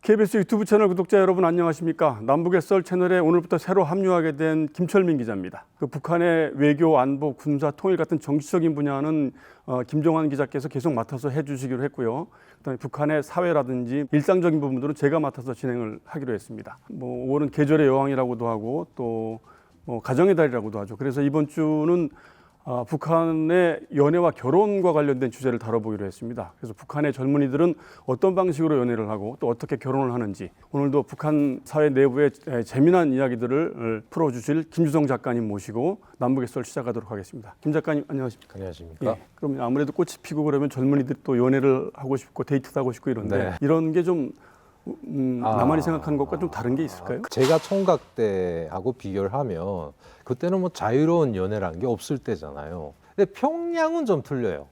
KBS 유튜브 채널 구독자 여러분 안녕하십니까? 남북의 썰 채널에 오늘부터 새로 합류하게 된 김철민 기자입니다. 북한의 외교, 안보, 군사, 통일 같은 정치적인 분야는 김종환 기자께서 계속 맡아서 해주시기로 했고요. 그다음에 북한의 사회라든지 일상적인 부분들은 제가 맡아서 진행을 하기로 했습니다. 5월은 계절의 여왕이라고도 하고 또 가정의 달이라고도 하죠. 그래서 이번 주는 북한의 연애와 결혼과 관련된 주제를 다뤄보기로 했습니다. 그래서 북한의 젊은이들은 어떤 방식으로 연애를 하고 또 어떻게 결혼을 하는지 오늘도 북한 사회 내부의 재미난 이야기들을 풀어주실 김주성 작가님 모시고 남북의 썰 시작하도록 하겠습니다. 김 작가님 안녕하십니까? 안녕하십니까? 예, 그럼 아무래도 꽃이 피고 그러면 젊은이들이 또 연애를 하고 싶고 데이트도 하고 싶고 이런데 네. 이런 게 좀 나만이 생각하는 것과 좀 다른 게 있을까요? 제가 총각 때하고 비교를 하면 그때는 뭐 자유로운 연애라는 게 없을 때잖아요. 근데 평양은 좀 틀려요.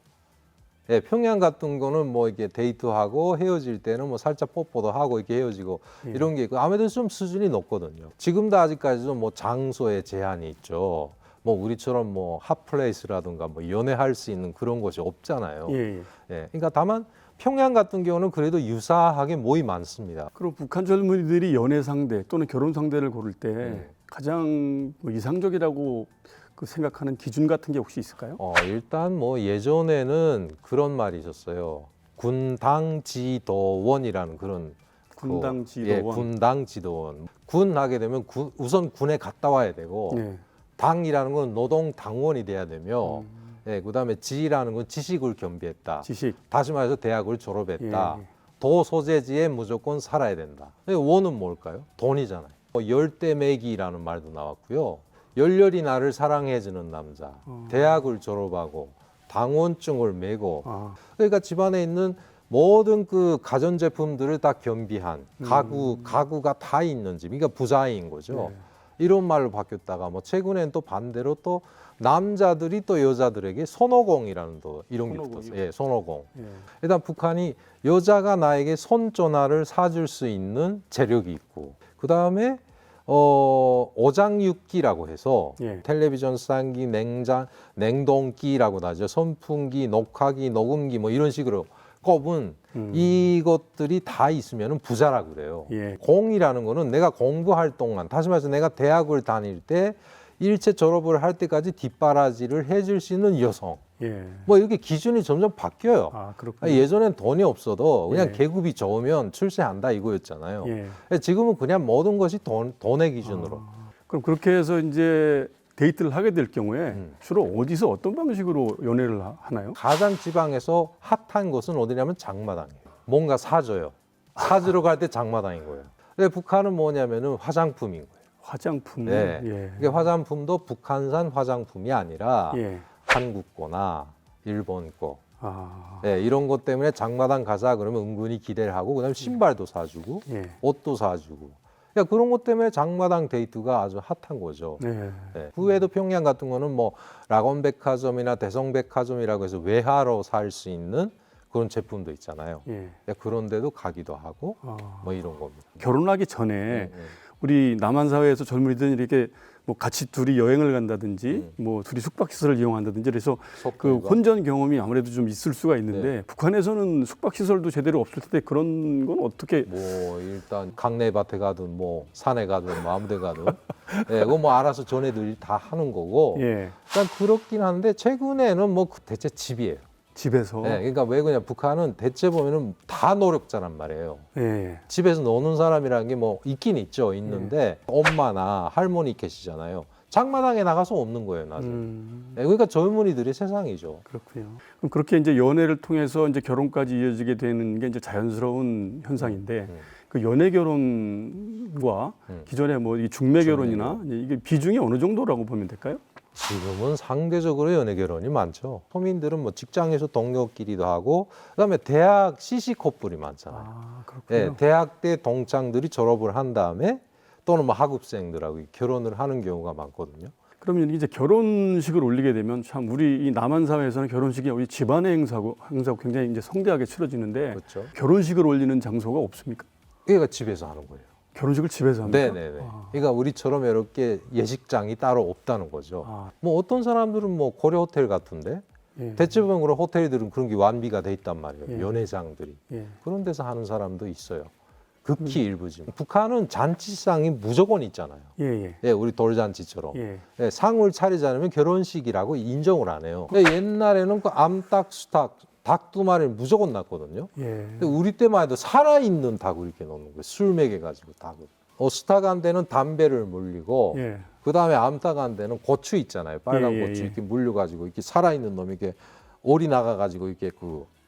예, 평양 같은 거는 뭐 이게 데이트하고 헤어질 때는 뭐 살짝 뽀뽀도 하고 이렇게 헤어지고 이런 게 있고 아무래도 좀 수준이 높거든요. 지금도 아직까지도 뭐 장소에 제한이 있죠. 뭐 우리처럼 뭐 핫플레이스라든가 뭐 연애할 수 있는 그런 곳이 없잖아요. 예. 그러니까 다만 평양 같은 경우는 그래도 유사하게 모이 많습니다. 그리고 북한 젊은이들이 연애 상대 또는 결혼 상대를 고를 때 가장 이상적이라고 생각하는 기준 같은 게 혹시 있을까요? 일단 뭐 예전에는 그런 말이 있었어요. 군당지도원이라는 그런 군당지도원. 군당지도원. 군 하게 되면 우선 군에 갔다 와야 되고 당이라는 건 노동당원이 돼야 되며 그다음에 지라는 건 지식을 겸비했다. 지식. 다시 말해서 대학을 졸업했다. 도 소재지에 무조건 살아야 된다. 원은 뭘까요? 돈이잖아요. 열대매기라는 말도 나왔고요. 열렬히 나를 사랑해주는 남자, 대학을 졸업하고 당원증을 메고 그러니까 집안에 있는 모든 그 가전제품들을 다 겸비한 가구가 다 있는 집, 그러니까 부자인 거죠. 이런 말로 바뀌었다가 뭐 최근엔 또 반대로 또 남자들이 또 여자들에게 손오공이라는 또 이런 게 붙었어요. 손오공. 일단 북한이 여자가 나에게 손전화를 사줄 수 있는 재력이 있고 그 다음에 오장육기라고 해서 텔레비전 수상기, 냉동기라고 나죠. 선풍기, 녹화기, 녹음기 뭐 이런 식으로 꼽은 이것들이 다 있으면 부자라 그래요. 공이라는 거는 내가 공부할 동안, 다시 말해서 내가 대학을 다닐 때 일체 졸업을 할 때까지 뒷바라지를 해줄 수 있는 여성. 뭐 이렇게 기준이 점점 바뀌어요. 예전엔 돈이 없어도 그냥 계급이 좋으면 출세한다 이거였잖아요. 지금은 그냥 모든 것이 돈의 기준으로. 그럼 그렇게 해서 이제 데이트를 하게 될 경우에 주로 어디서 어떤 방식으로 연애를 하나요? 가장 지방에서 핫한 곳은 어디냐면 장마당이에요. 뭔가 사줘요. 사주러 갈 때 장마당인 거예요. 근데 북한은 뭐냐면은 화장품인 거예요. 화장품. 이게 화장품도 북한산 화장품이 아니라 한국 거나 일본 거. 이런 것 때문에 장마당 가자 그러면 은근히 기대를 하고 그다음에 신발도 사주고 옷도 사주고. 그러니까 그런 것 때문에 장마당 데이트가 아주 핫한 거죠. 그 외에도 평양 같은 거는 뭐 락원백화점이나 대성백화점이라고 해서 외화로 살 수 있는 그런 제품도 있잖아요. 그런 데도 가기도 하고 뭐 이런 겁니다. 결혼하기 전에 우리 남한 사회에서 젊은이들은 이렇게 뭐 같이 둘이 여행을 간다든지 뭐 둘이 숙박시설을 이용한다든지 그래서 그 혼전 경험이 아무래도 좀 있을 수가 있는데 북한에서는 숙박시설도 제대로 없을 텐데 그런 건 어떻게? 뭐 일단 강내밭에 가든 뭐 산에 가든 뭐 아무데 가든 그거 뭐 알아서 전애들이 다 하는 거고 일단 그렇긴 한데 최근에는 뭐 대체 집이에요. 집에서. 그러니까 왜 그냥 북한은 대체 보면은 다 노력자란 말이에요. 집에서 노는 사람이라는 게 뭐 있긴 있죠. 있는데 엄마나 할머니 계시잖아요. 장마당에 나가서 없는 거예요, 나중에. 그러니까 젊은이들의 세상이죠. 그렇군요. 그럼 그렇게 이제 연애를 통해서 이제 결혼까지 이어지게 되는 게 이제 자연스러운 현상인데 그 연애 결혼과 기존에 뭐 이 중매 결혼이나 이게 비중이 어느 정도라고 보면 될까요? 지금은 상대적으로 연애 결혼이 많죠. 서민들은 뭐 직장에서 동료끼리도 하고, 그다음에 대학 CC 커플이 많잖아요. 그렇군요. 대학 때 동창들이 졸업을 한 다음에 또는 뭐 학업생들하고 결혼을 하는 경우가 많거든요. 그러면 이제 결혼식을 올리게 되면 참 우리 이 남한 사회에서는 결혼식이 우리 집안의 행사고 굉장히 이제 성대하게 치러지는데 결혼식을 올리는 장소가 없습니까? 그러니까 집에서 하는 거예요. 결혼식을 집에서 합니까? 네네네. 그러니까 우리처럼 이렇게 예식장이 따로 없다는 거죠. 아, 뭐 어떤 사람들은 뭐 고려 호텔 같은데 예. 대체적으로 그런 호텔들은 그런 게 완비가 돼 있단 말이에요. 예. 연회장들이. 예. 그런 데서 하는 사람도 있어요. 극히 일부지. 북한은 잔치상이 무조건 있잖아요. 예, 예. 예, 우리 돌잔치처럼. 예. 예, 상을 차리지 않으면 결혼식이라고 인정을 안 해요. 근데 옛날에는 그 암탉, 수탉, 닭 두 마리를 무조건 낳거든요. 예. 근데 우리 때만 해도 살아있는 닭을 이렇게 넣는 거예요. 술 먹여가지고 닭을. 수탉한테는 담배를 물리고 예. 그 다음에 암탉한테는 고추 있잖아요. 빨간 예, 예, 고추 예. 이렇게 물려가지고 이렇게 살아있는 놈이 이렇게 오리 나가가지고 이렇게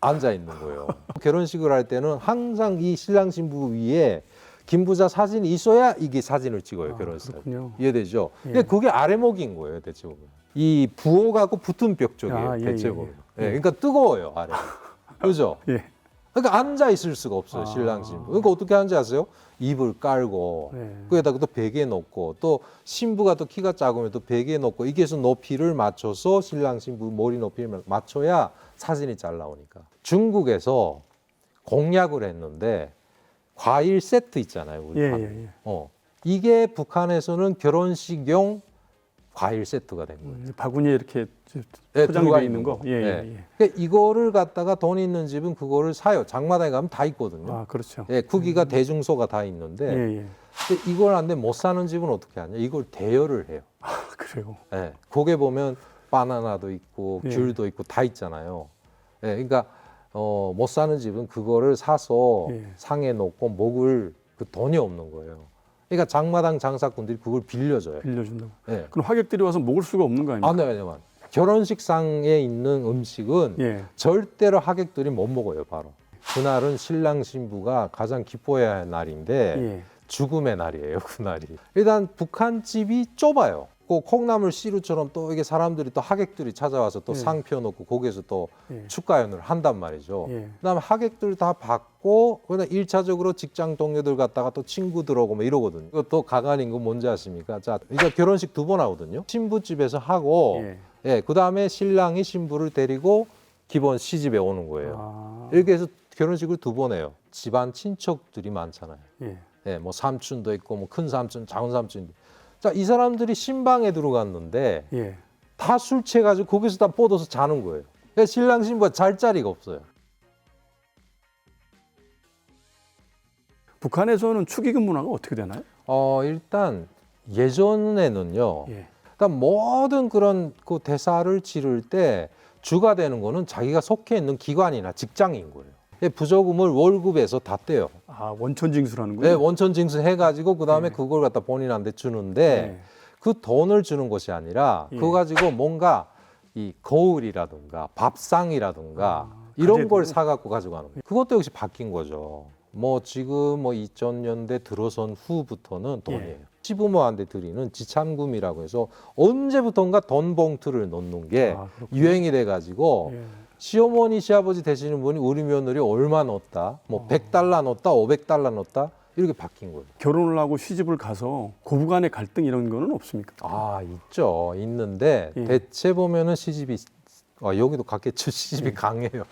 앉아 있는 거예요. 결혼식을 할 때는 항상 이 신랑 신부 위에 김부자 사진이 있어야 이게 사진을 찍어요. 아, 결혼식. 그렇군요. 이해되죠? 예. 근데 그게 아래목인 거예요. 대체 보면. 이 부엌하고 붙은 벽 쪽이에요. 아, 예, 대체 예, 보면. 예. 예, 그러니까 뜨거워요. 아래. 그죠? 예. 그러니까 앉아 있을 수가 없어요. 아. 신랑 신부. 그러니까 어떻게 하는지 아세요? 이불 깔고 예. 거기다가 또 베개 놓고 또 신부가 또 키가 작으면 또 베개 놓고 이게 해서 높이를 맞춰서 신랑 신부 머리 높이를 맞춰야 사진이 잘 나오니까. 중국에서 공약을 했는데 과일 세트 있잖아요. 우리 예, 밥. 예, 예. 이게 북한에서는 결혼식용 과일 세트가 된 거예요. 바구니에 이렇게 네, 포장이 들어가 돼 있는 거. 예, 네. 예, 예. 그러니까 이거를 갖다가 돈 있는 집은 그거를 사요. 장마당에 가면 다 있거든요. 아, 그렇죠. 예, 크기가 대중소가 다 있는데 예, 예. 근데 이걸 안 돼 못 사는 집은 어떻게 하냐? 이걸 대여를 해요. 아, 그래요. 예, 거기에 보면 바나나도 있고 예. 귤도 있고 다 있잖아요. 예, 그러니까 못 사는 집은 그거를 사서 예. 상에 놓고 먹을 그 돈이 없는 거예요. 그러니까 장마당 장사꾼들이 그걸 빌려줘요. 빌려준다고. 예. 그럼 하객들이 와서 먹을 수가 없는 거 아닙니까? 아, 네, 왜냐면 결혼식상에 있는 음식은 예. 절대로 하객들이 못 먹어요. 바로 그날은 신랑 신부가 가장 기뻐해야 할 날인데 예. 죽음의 날이에요. 그날이. 일단 북한 집이 좁아요. 그 콩나물 시루처럼 또 이게 사람들이 또 하객들이 찾아와서 또 예. 상 펴놓고 거기에서 또 예. 축가연을 한단 말이죠. 예. 그다음에 하객들 다 받고 그다음 1차적으로 직장 동료들 갔다가 또 친구들 오고 뭐 이러거든요. 이것도 가관인 거 뭔지 아십니까? 자, 그러니까 결혼식 2번 하거든요. 신부집에서 하고 예. 예, 그다음에 신랑이 신부를 데리고 기본 시집에 오는 거예요. 아. 이렇게 해서 결혼식을 2번 해요. 집안 친척들이 많잖아요. 예. 예, 뭐 삼촌도 있고 뭐 큰 삼촌, 작은 삼촌. 자, 이 사람들이 신방에 들어갔는데 예. 다 술 취해가지고 거기서 다 뻗어서 자는 거예요. 그러니까 신랑 신부가 잘 자리가 없어요. 북한에서는 축의금 문화가 어떻게 되나요? 일단 예전에는요. 예. 일단 모든 그런 그 대사를 치를 때 주가 되는 거는 자기가 속해 있는 기관이나 직장인 거예요. 부조금을 월급에서 다 떼요. 아, 원천징수라는군요. 네, 원천 징수해가지고 그 다음에 네. 그걸 갖다 본인한테 주는데 예. 그 돈을 주는 것이 아니라 예. 그거 가지고 뭔가 이 거울이라든가 밥상이라든가 아, 이런 가재도. 걸 사갖고 가져가는 거예요. 그것도 역시 바뀐 거죠. 뭐 지금 뭐 2000년대 들어선 후부터는 돈이에요. 예. 시부모한테 드리는 지참금이라고 해서 언제부턴가 돈 봉투를 넣는 게 아, 그렇군요. 유행이 돼가지고 예. 시어머니 시아버지 되시는 분이 우리 며느리 얼마 넣었다, 뭐 100달러 넣었다, 500달러 넣었다 이렇게 바뀐 거예요. 결혼을 하고 시집을 가서 고부간의 갈등 이런 거는 없습니까? 아, 있죠. 있는데 예. 대체 보면은 시집이 여기도 갔겠죠. 시집이 강해요.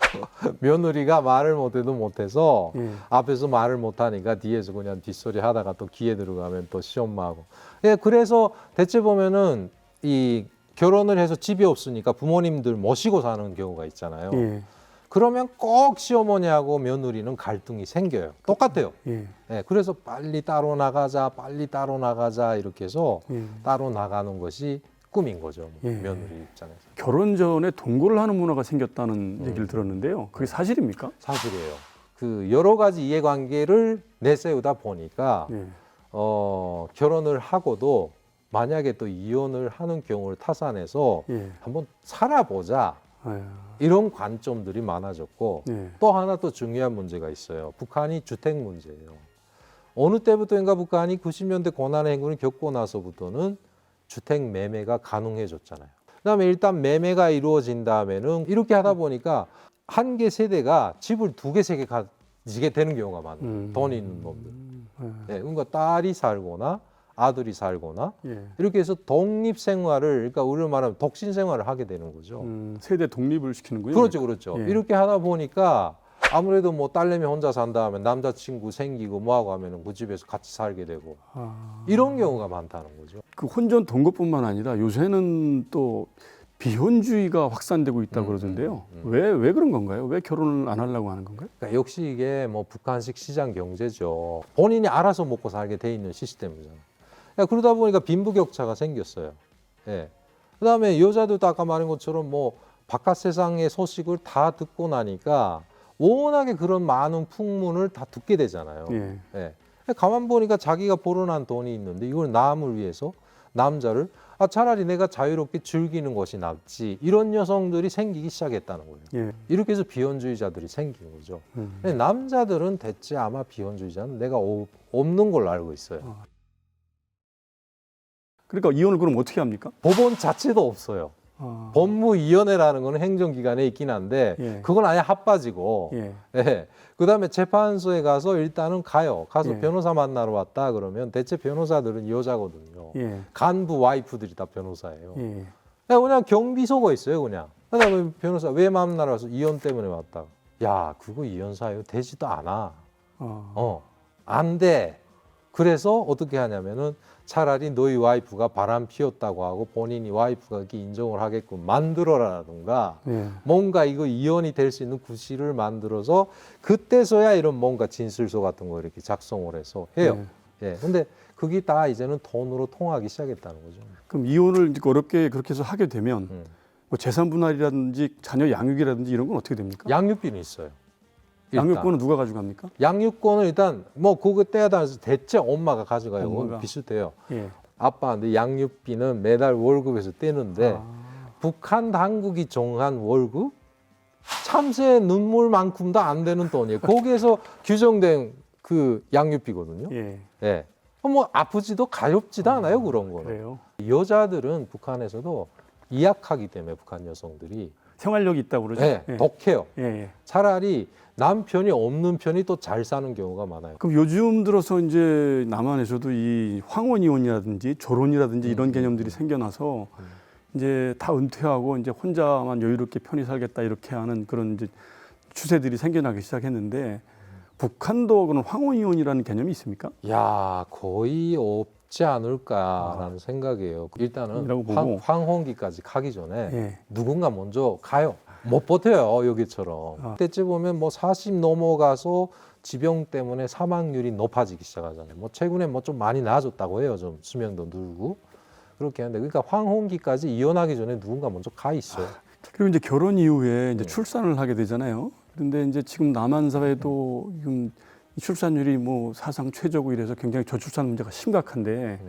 며느리가 말을 못해도 못해서 예. 앞에서 말을 못하니까 뒤에서 그냥 뒷소리 하다가 또 귀에 들어가면 또 시엄마하고. 예, 그래서 대체 보면은 이 결혼을 해서 집이 없으니까 부모님들 모시고 사는 경우가 있잖아요. 예. 그러면 꼭 시어머니하고 며느리는 갈등이 생겨요. 똑같아요. 예. 예, 그래서 빨리 따로 나가자, 빨리 따로 나가자 이렇게 해서 예. 따로 나가는 것이 꿈인 거죠. 예. 며느리 입장에서. 결혼 전에 동거를 하는 문화가 생겼다는 얘기를 들었는데요. 그게 사실입니까? 사실이에요. 그 여러 가지 이해관계를 내세우다 보니까 예. 결혼을 하고도 만약에 또 이혼을 하는 경우를 타산해서 예. 한번 살아보자 아유. 이런 관점들이 많아졌고 예. 또 하나 또 중요한 문제가 있어요. 북한이 주택 문제예요. 어느 때부터인가 북한이 90년대 고난의 행군을 겪고 나서부터는 주택 매매가 가능해졌잖아요. 그다음에 일단 매매가 이루어진 다음에는 이렇게 하다 보니까 한 개 세대가 집을 2개, 3개 가지게 되는 경우가 많아요. 돈 있는 놈들. 예, 그러니까 딸이 살거나 아들이 살거나 예. 이렇게 해서 독립 생활을 그러니까 우리로 말하면 독신 생활을 하게 되는 거죠. 세대 독립을 시키는군요. 그렇죠, 그렇죠. 예. 이렇게 하다 보니까 아무래도 뭐 딸내미 혼자 산다 하면 남자친구 생기고 뭐하고 하면은 그 집에서 같이 살게 되고 이런 경우가 많다는 거죠. 그 혼전 동거뿐만 아니라 요새는 또 비혼주의가 확산되고 있다고 그러던데요. 왜 그런 건가요? 왜 결혼을 안 하려고 하는 건가요? 그러니까 역시 이게 뭐 북한식 시장 경제죠. 본인이 알아서 먹고 살게 돼 있는 시스템이잖아요. 그러니까 그러다 보니까 빈부격차가 생겼어요. 예. 그다음에 여자도 아까 말한 것처럼 뭐 바깥 세상의 소식을 다 듣고 나니까 워낙에 그런 많은 풍문을 다 듣게 되잖아요. 예. 예. 가만 보니까 자기가 벌어난 돈이 있는데 이걸 남을 위해서 남자를 차라리 내가 자유롭게 즐기는 것이 낫지 이런 여성들이 생기기 시작했다는 거예요. 예. 이렇게 해서 비혼주의자들이 생긴 거죠. 근데 남자들은 대체 아마 비혼주의자는 내가 없는 걸로 알고 있어요. 그러니까 이혼을 그럼 어떻게 합니까? 법원 자체도 없어요. 법무위원회라는 거는 행정기관에 있긴 한데 예. 그건 아예 핫빠지고 예. 예. 그다음에 재판소에 가서 일단은 가서 예. 변호사 만나러 왔다 그러면 대체 변호사들은 여자거든요. 예. 간부 와이프들이 다 변호사예요. 예. 그냥 경비소가 있어요, 그냥. 그다음에 변호사 왜 만나러 와서 이혼 때문에 왔다. 야, 그거 이혼 사유 되지도 않아. 안 돼. 그래서 어떻게 하냐면은 차라리 너희 와이프가 바람 피웠다고 하고 본인이 와이프가 이렇게 인정을 하게끔 만들어라든가 예. 뭔가 이거 이혼이 될 수 있는 구실을 만들어서 그때서야 이런 뭔가 진술서 같은 거 이렇게 작성을 해서 해요. 예. 근데 그게 다 이제는 돈으로 통하기 시작했다는 거죠. 그럼 이혼을 이제 어렵게 그렇게 해서 하게 되면 뭐 재산 분할이라든지 자녀 양육이라든지 이런 건 어떻게 됩니까? 양육비는 있어요. 일단. 양육권은 누가 가져갑니까? 양육권은 일단 뭐 그거 때에 따라서 대체 엄마가 가져가요. 엄마가. 비슷해요. 예. 아빠한테 양육비는 매달 월급에서 떼는데 북한 당국이 정한 월급 참새 눈물만큼도 안 되는 돈이에요. 거기에서 규정된 그 양육비거든요. 예. 예. 뭐 아프지도 가엾지도 않아요, 그런 거는. 그래요. 여자들은 북한에서도 이약하기 때문에 북한 여성들이 생활력이 있다고 그러죠. 예, 독해요. 예. 예. 차라리 남편이 없는 편이 또 잘 사는 경우가 많아요. 그럼 요즘 들어서 이제 남한에서도 이 황혼 이혼이라든지 조론이라든지 이런 개념들이 생겨나서 이제 다 은퇴하고 이제 혼자만 여유롭게 편히 살겠다 이렇게 하는 그런 이제 추세들이 생겨나기 시작했는데 북한도 그런 황혼 이혼이라는 개념이 있습니까? 야, 거의 없지 않을까라는 생각이에요. 일단은 이라고 보고. 황혼기까지 가기 전에 예. 누군가 먼저 가요. 못 버텨요, 여기처럼. 그때쯤 보면 뭐 40 넘어가서 지병 때문에 사망률이 높아지기 시작하잖아요. 뭐 최근에 뭐 좀 많이 나아졌다고 해요. 좀 수명도 늘고. 그렇게 하는데 그러니까 황혼기까지 이혼하기 전에 누군가 먼저 가 있어요. 그리고 이제 결혼 이후에 이제 출산을 하게 되잖아요. 그런데 이제 지금 남한 사회도 지금 이 출산율이 뭐 사상 최저고 이래서 굉장히 저출산 문제가 심각한데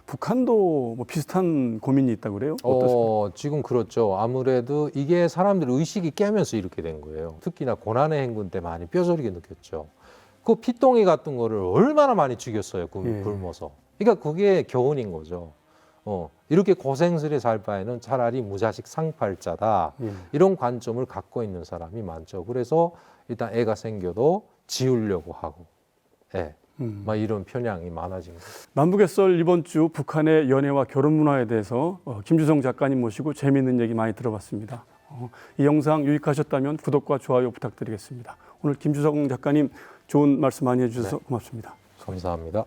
북한도 뭐 비슷한 고민이 있다고 그래요? 어떻습니까? 지금 그렇죠. 아무래도 이게 사람들 의식이 깨면서 이렇게 된 거예요. 특히나 고난의 행군 때 많이 뼈저리게 느꼈죠. 그 피똥이 같은 거를 얼마나 많이 죽였어요. 굶어서. 그러니까 그게 교훈인 거죠. 이렇게 고생스레 살 바에는 차라리 무자식 상팔자다. 이런 관점을 갖고 있는 사람이 많죠. 그래서 일단 애가 생겨도 지우려고 하고, 막 이런 편향이 많아진 거죠. 남북의 썰 이번 주 북한의 연애와 결혼 문화에 대해서 김주성 작가님 모시고 재미있는 얘기 많이 들어봤습니다. 이 영상 유익하셨다면 구독과 좋아요 부탁드리겠습니다. 오늘 김주성 작가님 좋은 말씀 많이 해주셔서 고맙습니다. 감사합니다.